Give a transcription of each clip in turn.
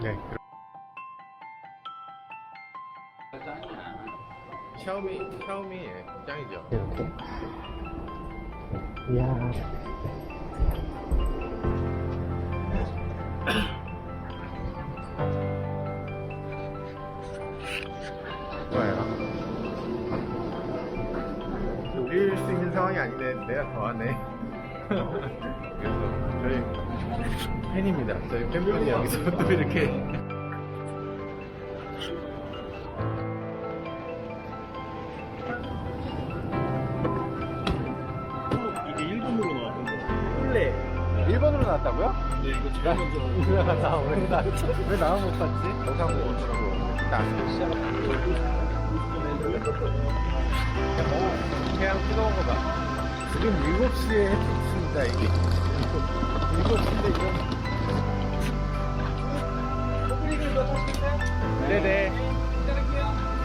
네. 샤오미 짱이죠. 이렇게. 이야. 좋아요. 우릴 수 있는 상황이 아니네. 내가 더 하네. 그래서 저희 팬입니다. 저희 팬분이 여기서 또 이렇게 이게 일본으로 나왔던 거. 원래 일본으로 나왔다고요? 네, 이거 제일 먼저 왜 나만 못 봤지? 영상 보고 어쩌라고. 그냥 뜨거운 거 봐. 지금 7시에 해픽입니다 이게. 7시인데 이건. 네네.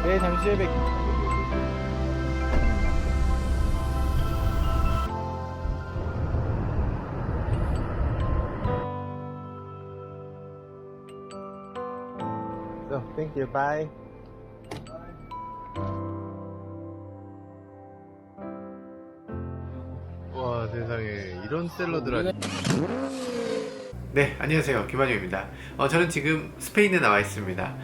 네, 잠시 후에 뵙겠습니다. So, thank you. Bye. 와, 세상에 이런 샐러드라니. 네, 안녕하세요. 김한효입니다. 저는 지금 스페인에 나와 있습니다.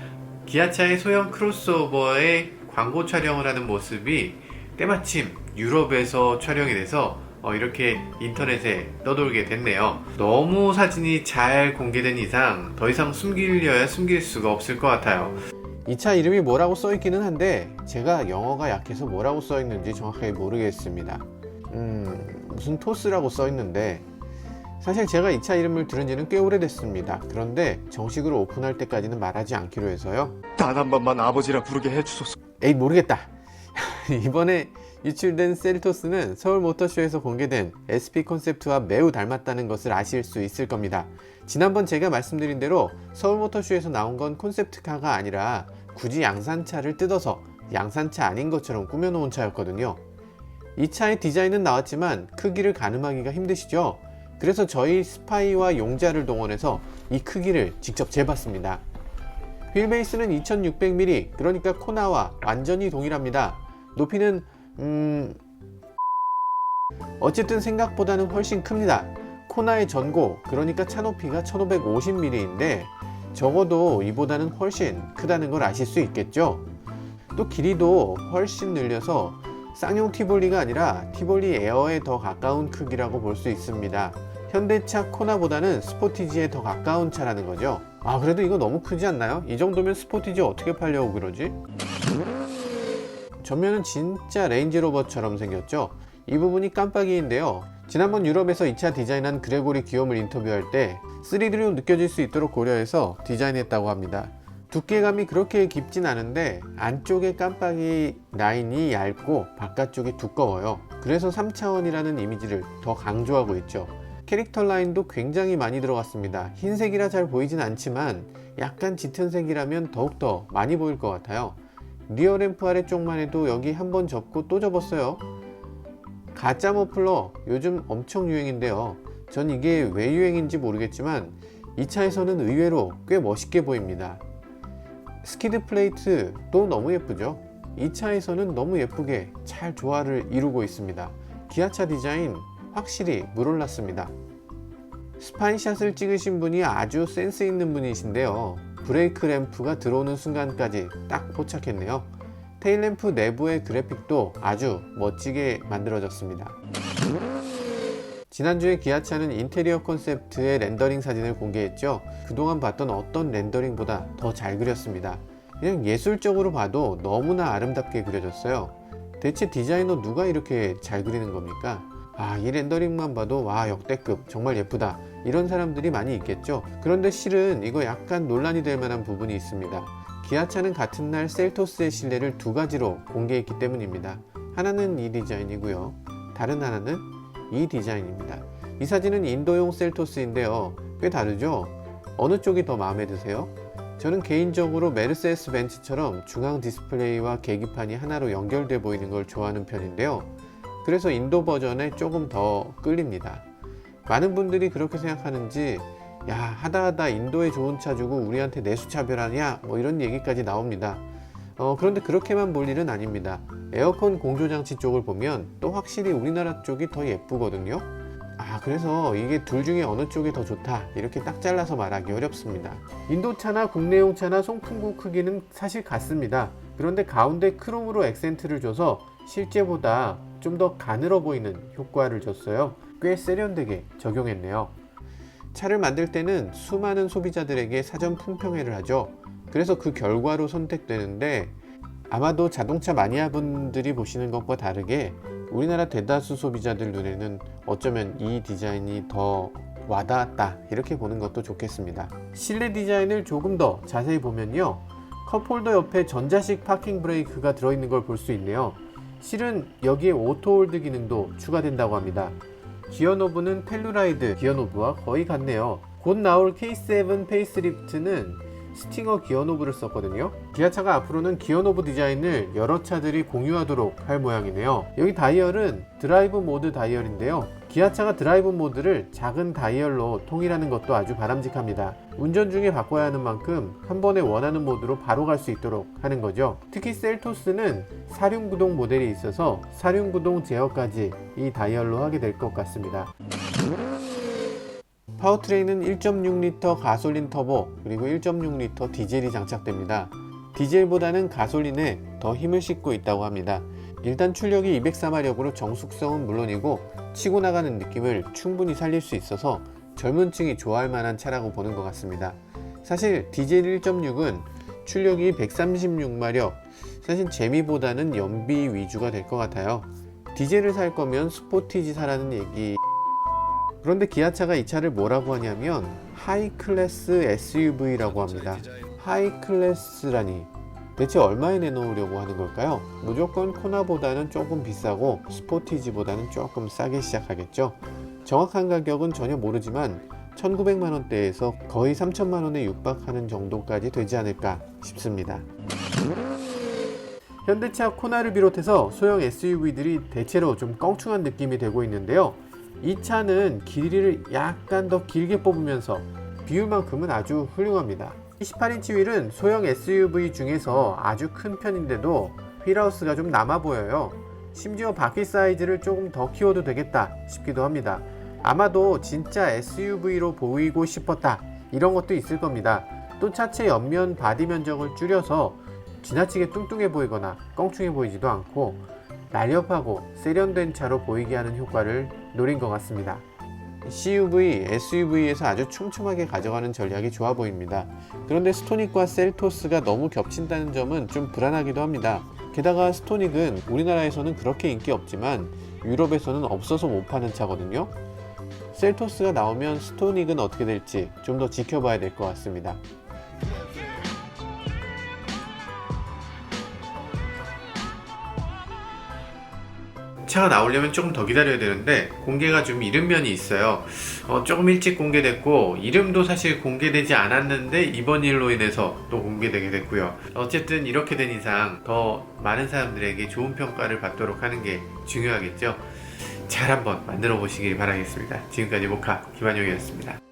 기아차의 소형 크로스오버의 광고 촬영을 하는 모습이 때마침 유럽에서 촬영이 돼서 이렇게 인터넷에 떠돌게 됐네요. 너무 사진이 잘 공개된 이상 더 이상 숨기려야 숨길 수가 없을 것 같아요. 이 차 이름이 뭐라고 써있기는 한데 제가 영어가 약해서 뭐라고 써있는지 정확하게 모르겠습니다. 무슨 토스라고 써있는데 사실 제가 이 차 이름을 들은 지는 꽤 오래됐습니다. 그런데 정식으로 오픈할 때까지는 말하지 않기로 해서요. 단 한 번만 아버지라 부르게 해주소서. 에이, 모르겠다. 이번에 유출된 셀토스는 서울 모터쇼에서 공개된 SP 컨셉트와 매우 닮았다는 것을 아실 수 있을 겁니다. 지난번 제가 말씀드린 대로 서울 모터쇼에서 나온 건 콘셉트카가 아니라 굳이 양산차를 뜯어서 양산차 아닌 것처럼 꾸며놓은 차였거든요. 이 차의 디자인은 나왔지만 크기를 가늠하기가 힘드시죠? 그래서 저희 스파이와 용자를 동원해서 이 크기를 직접 재봤습니다. 휠베이스는 2600mm, 그러니까 코나와 완전히 동일합니다. 높이는 어쨌든 생각보다는 훨씬 큽니다. 코나의 전고, 그러니까 차 높이가 1550mm인데 적어도 이보다는 훨씬 크다는 걸 아실 수 있겠죠. 또 길이도 훨씬 늘려서 쌍용 티볼리가 아니라 티볼리 에어에 더 가까운 크기라고 볼 수 있습니다. 현대차 코나보다는 스포티지에 더 가까운 차라는 거죠. 아, 그래도 이거 너무 크지 않나요? 이 정도면 스포티지 어떻게 팔려고 그러지? 전면은 진짜 레인지로버처럼 생겼죠. 이 부분이 깜빡이인데요. 지난번 유럽에서 이 차 디자인한 그레고리 기욤을 인터뷰할 때 3D로 느껴질 수 있도록 고려해서 디자인했다고 합니다. 두께감이 그렇게 깊진 않은데 안쪽에 깜빡이 라인이 얇고 바깥쪽이 두꺼워요. 그래서 3차원이라는 이미지를 더 강조하고 있죠. 캐릭터 라인도 굉장히 많이 들어갔습니다. 흰색이라 잘 보이진 않지만 약간 짙은 색이라면 더욱더 많이 보일 것 같아요. 리어 램프 아래쪽만 해도 여기 한번 접고 또 접었어요. 가짜 머플러 요즘 엄청 유행인데요. 전 이게 왜 유행인지 모르겠지만 이 차에서는 의외로 꽤 멋있게 보입니다. 스키드 플레이트도 너무 예쁘죠. 이 차에서는 너무 예쁘게 잘 조화를 이루고 있습니다. 기아차 디자인 확실히 물올랐습니다. 스파이샷을 찍으신 분이 아주 센스 있는 분이신데요. 브레이크 램프가 들어오는 순간까지 딱 포착했네요. 테일램프 내부의 그래픽도 아주 멋지게 만들어졌습니다. 지난주에 기아차는 인테리어 콘셉트의 렌더링 사진을 공개했죠. 그동안 봤던 어떤 렌더링보다 더 잘 그렸습니다. 그냥 예술적으로 봐도 너무나 아름답게 그려졌어요. 대체 디자이너 누가 이렇게 잘 그리는 겁니까? 이 렌더링만 봐도 와, 역대급, 정말 예쁘다, 이런 사람들이 많이 있겠죠. 그런데 실은 이거 약간 논란이 될 만한 부분이 있습니다. 기아차는 같은 날 셀토스의 실내를 두 가지로 공개했기 때문입니다. 하나는 이 디자인이고요, 다른 하나는 이 디자인입니다. 이 사진은 인도용 셀토스인데요, 꽤 다르죠? 어느 쪽이 더 마음에 드세요? 저는 개인적으로 메르세데스 벤츠처럼 중앙 디스플레이와 계기판이 하나로 연결돼 보이는 걸 좋아하는 편인데요, 그래서 인도 버전에 조금 더 끌립니다. 많은 분들이 그렇게 생각하는지 야, 하다하다 인도에 좋은 차 주고 우리한테 내수 차별하냐, 뭐 이런 얘기까지 나옵니다. 그런데 그렇게만 볼 일은 아닙니다. 에어컨 공조장치 쪽을 보면 또 확실히 우리나라 쪽이 더 예쁘거든요. 그래서 이게 둘 중에 어느 쪽이 더 좋다, 이렇게 딱 잘라서 말하기 어렵습니다. 인도차나 국내용 차나 송풍구 크기는 사실 같습니다. 그런데 가운데 크롬으로 액센트를 줘서 실제보다 좀 더 가늘어 보이는 효과를 줬어요. 꽤 세련되게 적용했네요. 차를 만들 때는 수많은 소비자들에게 사전 품평회를 하죠. 그래서 그 결과로 선택되는데, 아마도 자동차 마니아분들이 보시는 것과 다르게 우리나라 대다수 소비자들 눈에는 어쩌면 이 디자인이 더 와닿았다, 이렇게 보는 것도 좋겠습니다. 실내 디자인을 조금 더 자세히 보면요, 컵홀더 옆에 전자식 파킹 브레이크가 들어있는 걸 볼 수 있네요. 실은 여기에 오토홀드 기능도 추가된다고 합니다. 기어 노브는 텔루라이드 기어 노브와 거의 같네요. 곧 나올 K7 페이스리프트는 스팅어 기어 노브를 썼거든요. 기아차가 앞으로는 기어 노브 디자인을 여러 차들이 공유하도록 할 모양이네요. 여기 다이얼은 드라이브 모드 다이얼인데요. 기아차가 드라이브 모드를 작은 다이얼로 통일하는 것도 아주 바람직합니다. 운전 중에 바꿔야 하는 만큼 한 번에 원하는 모드로 바로 갈 수 있도록 하는 거죠. 특히 셀토스는 사륜구동 모델이 있어서 사륜구동 제어까지 이 다이얼로 하게 될 것 같습니다. 파워트레인은 1.6L 가솔린 터보 그리고 1.6L 디젤이 장착됩니다. 디젤보다는 가솔린에 더 힘을 싣고 있다고 합니다. 일단 출력이 204마력으로 정숙성은 물론이고 치고 나가는 느낌을 충분히 살릴 수 있어서 젊은 층이 좋아할 만한 차라고 보는 것 같습니다. 사실 디젤 1.6은 출력이 136마력, 사실 재미보다는 연비 위주가 될 것 같아요. 디젤을 살 거면 스포티지 사라는 얘기. 그런데 기아차가 이 차를 뭐라고 하냐면 하이클래스 SUV라고 합니다. 하이클래스라니 대체 얼마에 내놓으려고 하는 걸까요? 무조건 코나보다는 조금 비싸고 스포티지보다는 조금 싸게 시작하겠죠. 정확한 가격은 전혀 모르지만 1900만원대에서 거의 3000만원에 육박하는 정도까지 되지 않을까 싶습니다. 현대차 코나를 비롯해서 소형 SUV들이 대체로 좀 껑충한 느낌이 되고 있는데요. 이 차는 길이를 약간 더 길게 뽑으면서 비율만큼은 아주 훌륭합니다. 28인치 휠은 소형 SUV 중에서 아주 큰 편인데도 휠하우스가 좀 남아 보여요. 심지어 바퀴 사이즈를 조금 더 키워도 되겠다 싶기도 합니다. 아마도 진짜 SUV로 보이고 싶었다, 이런 것도 있을 겁니다. 또 차체 옆면 바디 면적을 줄여서 지나치게 뚱뚱해 보이거나 껑충해 보이지도 않고 날렵하고 세련된 차로 보이게 하는 효과를 노린 것 같습니다. CUV, SUV에서 아주 촘촘하게 가져가는 전략이 좋아 보입니다. 그런데 스토닉과 셀토스가 너무 겹친다는 점은 좀 불안하기도 합니다. 게다가 스토닉은 우리나라에서는 그렇게 인기 없지만 유럽에서는 없어서 못 파는 차거든요. 셀토스가 나오면 스토닉은 어떻게 될지 좀 더 지켜봐야 될 것 같습니다. 차가 나오려면 조금 더 기다려야 되는데 공개가 좀 이른 면이 있어요. 조금 일찍 공개됐고 이름도 사실 공개되지 않았는데 이번 일로 인해서 또 공개되게 됐고요. 어쨌든 이렇게 된 이상 더 많은 사람들에게 좋은 평가를 받도록 하는 게 중요하겠죠. 잘 한번 만들어 보시길 바라겠습니다. 지금까지 모카 김한용이었습니다.